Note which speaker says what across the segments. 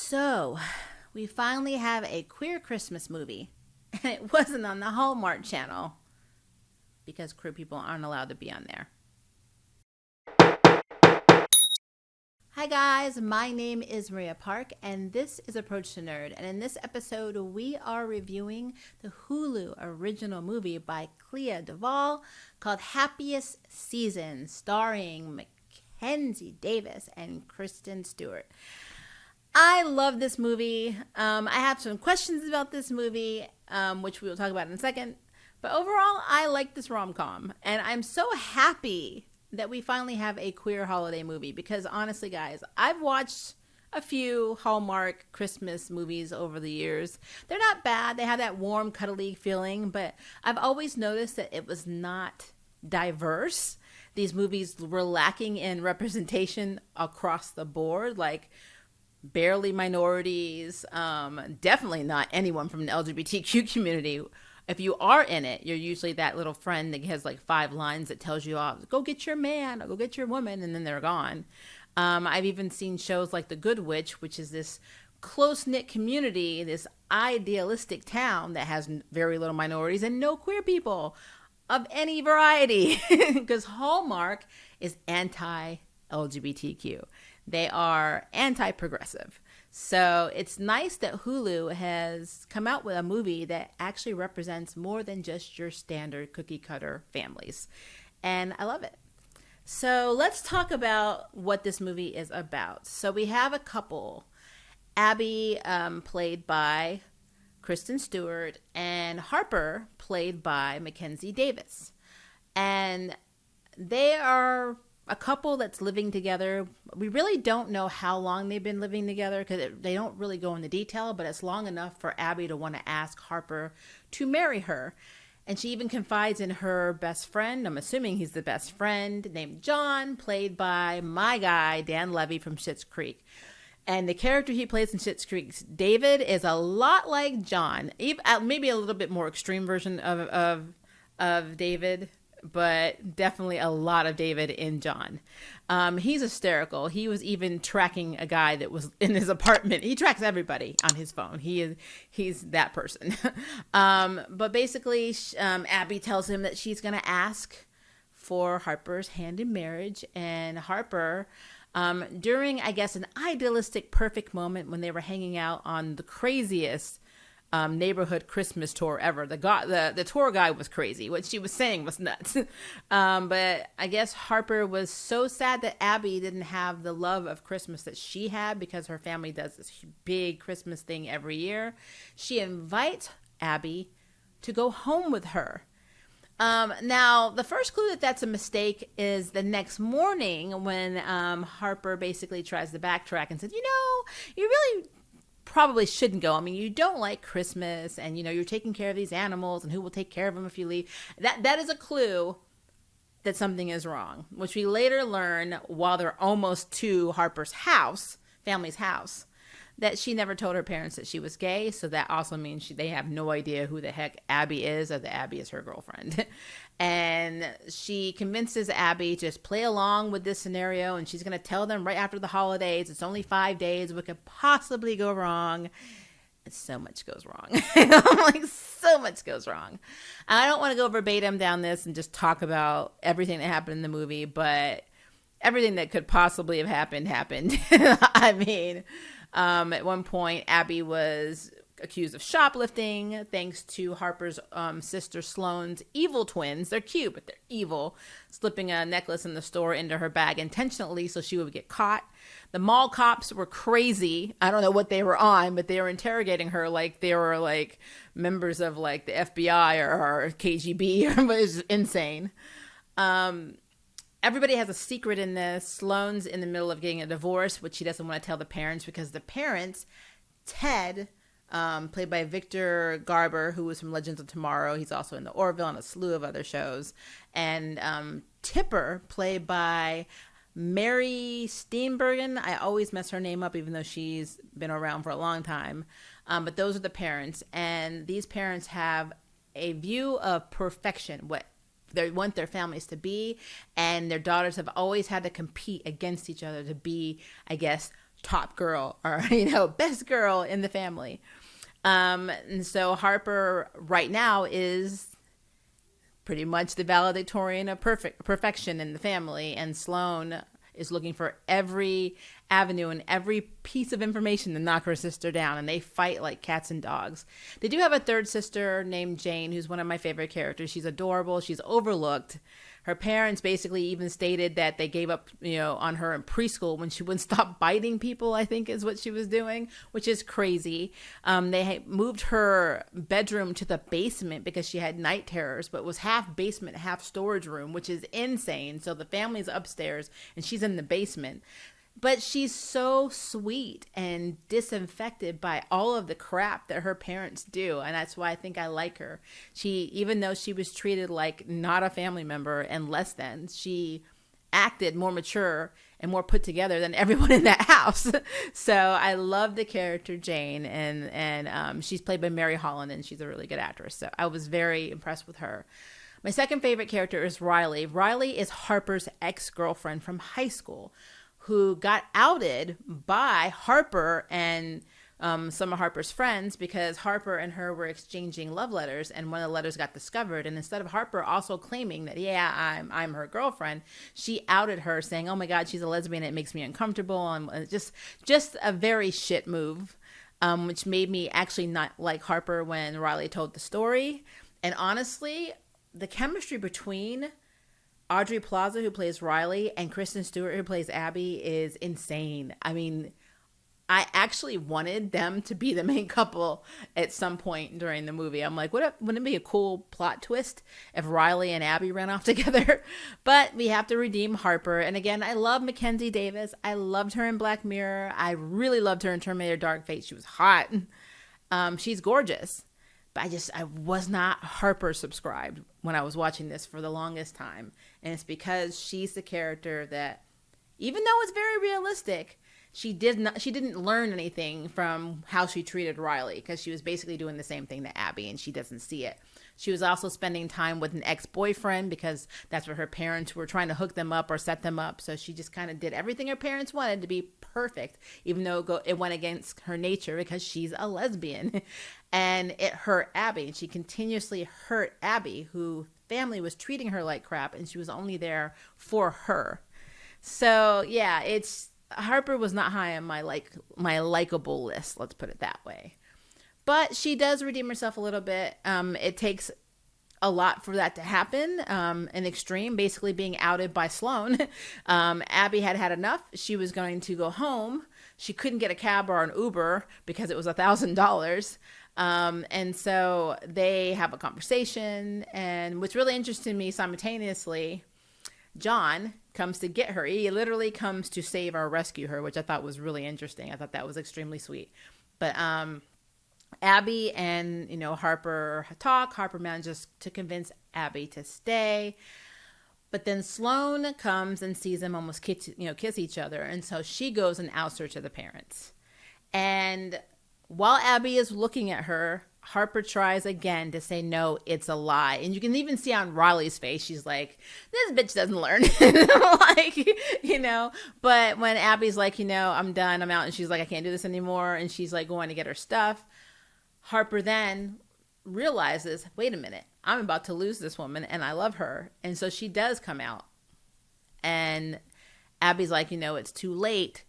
Speaker 1: So, we finally have a queer Christmas movie, and it wasn't on the Hallmark channel because queer people aren't allowed to be on there. Hi guys, my name is Maria Park, and this is Approach to Nerd. And in this episode, we are reviewing the Hulu original movie by Clea Duvall called Happiest Season, starring Mackenzie Davis and Kristen Stewart. I love this movie. I have some questions about this movie, which we will talk about in a second. But overall, I like this rom-com. And I'm so happy that we finally have a queer holiday movie. Because honestly, guys, I've watched a few Hallmark Christmas movies over the years. They're not bad. They have that warm, cuddly feeling. But I've always noticed that it was not diverse. These movies were lacking in representation across the board. Like, barely minorities, definitely not anyone from the LGBTQ community. If you are in it, you're usually that little friend that has like 5 lines that tells you, oh, go get your man or go get your woman, and then they're gone. I've even seen shows like The Good Witch, which is this close-knit community, this idealistic town that has very little minorities and no queer people of any variety, because Hallmark is anti-LGBTQ. They are anti-progressive. So it's nice that Hulu has come out with a movie that actually represents more than just your standard cookie cutter families. And I love it. So let's talk about what this movie is about. So we have a couple, Abby, played by Kristen Stewart, and Harper, played by Mackenzie Davis. And they are a couple that's living together. We really don't know how long they've been living together because they don't really go into detail, but it's long enough for Abby to want to ask Harper to marry her. And she even confides in her best friend, I'm assuming he's the best friend, named John, played by my guy, Dan Levy from Schitt's Creek. And the character he plays in Schitt's Creek, David, is a lot like John. Maybe a little bit more extreme version of David, but definitely a lot of David in John. He's hysterical. He was even tracking a guy that was in his apartment. He tracks everybody on his phone. He's that person. But basically, Abby tells him that she's going to ask for Harper's hand in marriage. And Harper, during, I guess, an idealistic perfect moment when they were hanging out on the craziest neighborhood Christmas tour ever. The tour guide was crazy. What she was saying was nuts. But I guess Harper was so sad that Abby didn't have the love of Christmas that she had because her family does this big Christmas thing every year. She invites Abby to go home with her. Now, the first clue that that's a mistake is the next morning when Harper basically tries to backtrack and says, you really probably shouldn't go. I mean, you don't like Christmas, and you're taking care of these animals, and who will take care of them if you leave? That is a clue that something is wrong, which we later learn while they're almost to Harper's house, family's house, that she never told her parents that she was gay. So that also means they have no idea who the heck Abby is, or that Abby is her girlfriend. And she convinces Abby to just play along with this scenario, and she's going to tell them right after the holidays, it's only 5 days, what could possibly go wrong? And so much goes wrong. I'm like, so much goes wrong. And I don't want to go verbatim down this and just talk about everything that happened in the movie, but everything that could possibly have happened. I mean, at one point, Abby was accused of shoplifting thanks to Harper's sister Sloane's evil twins. They're cute, but they're evil, slipping a necklace in the store into her bag intentionally so she would get caught. The mall cops were crazy. I don't know what they were on, but they were interrogating her like they were like members of like the FBI or KGB. It was insane. Everybody has a secret in this. Sloane's in the middle of getting a divorce, which she doesn't want to tell the parents because the parents, Ted, played by Victor Garber, who was from Legends of Tomorrow. He's also in The Orville and a slew of other shows. And Tipper, played by Mary Steenburgen. I always mess her name up, even though she's been around for a long time. But those are the parents. And these parents have a view of perfection, what they want their families to be. And their daughters have always had to compete against each other to be, I guess, top girl or, best girl in the family. And so Harper right now is pretty much the valedictorian of perfection in the family. And Sloane is looking for every avenue and every piece of information to knock her sister down, and they fight like cats and dogs. They do have a third sister named Jane, who's one of my favorite characters. She's adorable. She's overlooked. Her parents basically even stated that they gave up, on her in preschool when she wouldn't stop biting people, I think is what she was doing, which is crazy. They moved her bedroom to the basement because she had night terrors, but it was half basement, half storage room, which is insane. So the family's upstairs and she's in the basement. But she's so sweet and disaffected by all of the crap that her parents do. And that's why I think I like her. Even though she was treated like not a family member and less than, she acted more mature and more put together than everyone in that house. So I love the character Jane, and she's played by Mary Holland, and she's a really good actress. So I was very impressed with her. My second favorite character is Riley. Riley is Harper's ex-girlfriend from high school, who got outed by Harper and some of Harper's friends because Harper and her were exchanging love letters, and one of the letters got discovered. And instead of Harper also claiming that, I'm her girlfriend, she outed her, saying, oh my God, she's a lesbian. It makes me uncomfortable. And just a very shit move, which made me actually not like Harper when Riley told the story. And honestly, the chemistry between Audrey Plaza, who plays Riley, and Kristen Stewart, who plays Abby, is insane. I mean, I actually wanted them to be the main couple at some point during the movie. I'm like, wouldn't it be a cool plot twist if Riley and Abby ran off together? But we have to redeem Harper. And again, I love Mackenzie Davis. I loved her in Black Mirror. I really loved her in Terminator Dark Fate. She was hot. She's gorgeous. But I was not Harper subscribed when I was watching this for the longest time. And it's because she's the character that, even though it's very realistic, she didn't learn anything from how she treated Riley, because she was basically doing the same thing to Abby, and she doesn't see it. She was also spending time with an ex-boyfriend because that's what her parents were trying to hook them up or set them up. So she just kind of did everything her parents wanted to be perfect, even though it went against her nature because she's a lesbian. And it hurt Abby. And she continuously hurt Abby, who family was treating her like crap, and she was only there for her. So yeah, Harper was not high on my likable list, let's put it that way. But she does redeem herself a little bit. It takes a lot for that to happen. An extreme, basically being outed by Sloane. Abby had enough. She was going to go home. She couldn't get a cab or an Uber because it was $1,000. And so they have a conversation. And what's really interesting to me simultaneously, John comes to get her. He literally comes to save or rescue her, which I thought was really interesting. I thought that was extremely sweet. But Abby and Harper talk. Harper manages to convince Abby to stay, but then Sloane comes and sees them almost kiss each other, and so she goes and outs her to the parents. And while Abby is looking at her, Harper tries again to say, no, it's a lie. And you can even see on Riley's face, she's like, this bitch doesn't learn. But when Abby's like, I'm done, I'm out. And she's like, I can't do this anymore. And she's like going to get her stuff. Harper then realizes, wait a minute, I'm about to lose this woman and I love her. And so she does come out. And Abby's like, it's too late.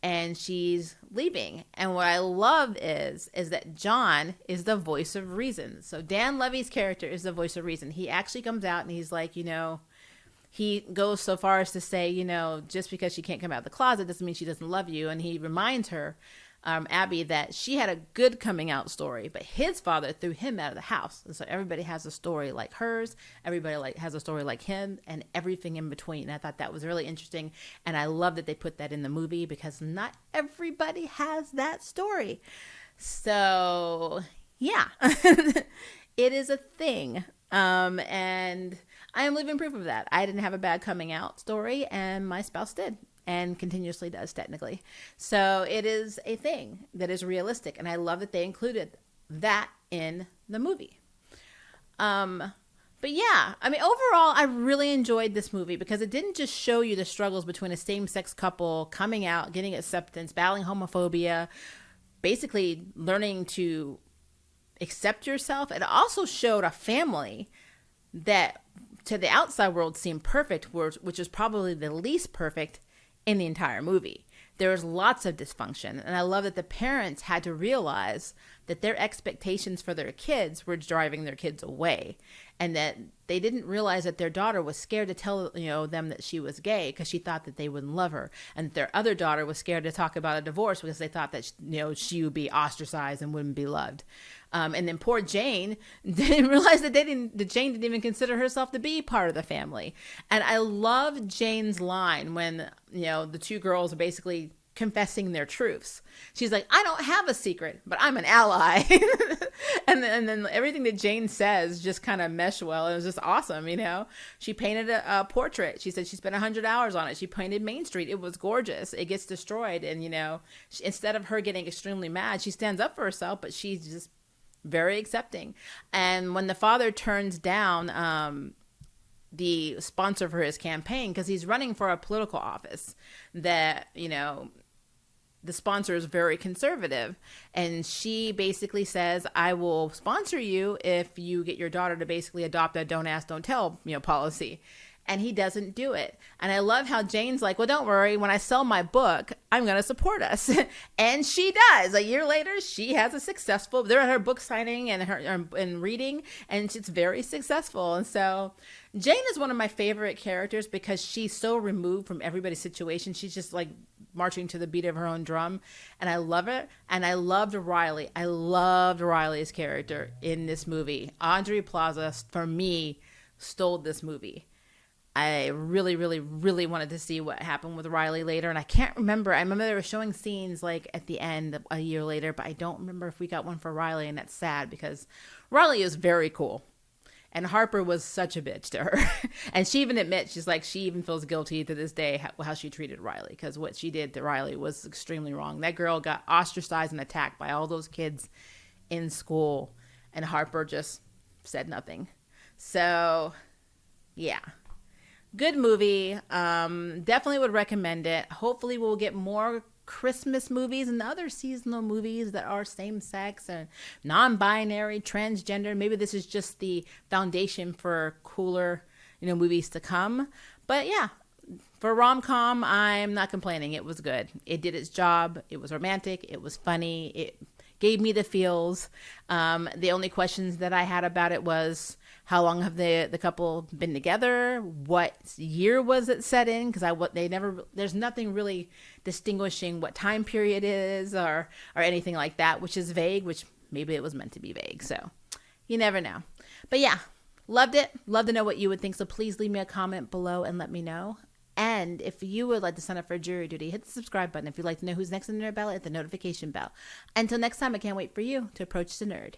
Speaker 1: And she's leaving. And what I love is that John is the voice of reason. So Dan Levy's character is the voice of reason. He actually comes out and he's like, he goes so far as to say, just because she can't come out of the closet doesn't mean she doesn't love you. And he reminds her, Abby, that she had a good coming out story, but his father threw him out of the house. And so everybody has a story like hers. Everybody has a story like him, and everything in between. And I thought that was really interesting. And I love that they put that in the movie because not everybody has that story. So yeah, it is a thing. And I am living proof of that. I didn't have a bad coming out story, and my spouse did. And continuously does, technically. So it is a thing that is realistic. And I love that they included that in the movie. But yeah, I mean, overall, I really enjoyed this movie because it didn't just show you the struggles between a same-sex couple coming out, getting acceptance, battling homophobia, basically learning to accept yourself. It also showed a family that to the outside world seemed perfect, which is probably the least perfect in the entire movie. There was lots of dysfunction, and I love that the parents had to realize that their expectations for their kids were driving their kids away, and that they didn't realize that their daughter was scared to tell them that she was gay because she thought that they wouldn't love her, and that their other daughter was scared to talk about a divorce because they thought that she would be ostracized and wouldn't be loved. And then poor Jane didn't realize that Jane didn't even consider herself to be part of the family. And I love Jane's line when, the two girls are basically confessing their truths. She's like, I don't have a secret, but I'm an ally. and then everything that Jane says just kind of mesh well. It was just awesome. She painted a portrait. She said she spent 100 hours on it. She painted Main Street. It was gorgeous. It gets destroyed. And, instead of her getting extremely mad, she stands up for herself, but she's just very accepting. And when the father turns down the sponsor for his campaign, because he's running for a political office that, the sponsor is very conservative, and she basically says, I will sponsor you if you get your daughter to basically adopt a don't ask, don't tell, policy. And he doesn't do it. And I love how Jane's like, well, don't worry. When I sell my book, I'm going to support us. And she does. A year later, she has a successful, they're at her book signing and reading, and it's very successful. And so Jane is one of my favorite characters because she's so removed from everybody's situation. She's just like marching to the beat of her own drum. And I love it. And I loved Riley. I loved Riley's character in this movie. Aubrey Plaza, for me, stole this movie. I really, really, really wanted to see what happened with Riley later. And I can't remember. I remember they were showing scenes like at the end a year later, but I don't remember if we got one for Riley. And that's sad because Riley is very cool. And Harper was such a bitch to her. And she even admits, she's like, she even feels guilty to this day how she treated Riley. Because what she did to Riley was extremely wrong. That girl got ostracized and attacked by all those kids in school. And Harper just said nothing. So, yeah. Good movie. Definitely would recommend it. Hopefully we'll get more Christmas movies and other seasonal movies that are same-sex and non-binary, transgender. Maybe this is just the foundation for cooler, movies to come. But yeah, for rom-com, I'm not complaining. It was good. It did its job. It was romantic. It was funny. It gave me the feels. The only questions that I had about it was, how long have the couple been together? What year was it set in? Because there's nothing really distinguishing what time period is or anything like that, which is vague, which maybe it was meant to be vague. So you never know. But yeah, loved it. Love to know what you would think. So please leave me a comment below and let me know. And if you would like to sign up for jury duty, hit the subscribe button. If you'd like to know who's next in the nerd ballot, hit the notification bell. Until next time, I can't wait for you to approach the nerd.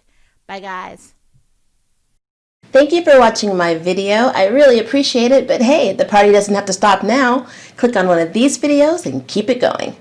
Speaker 1: Bye, guys.
Speaker 2: Thank you for watching my video. I really appreciate it, but hey, the party doesn't have to stop now. Click on one of these videos and keep it going.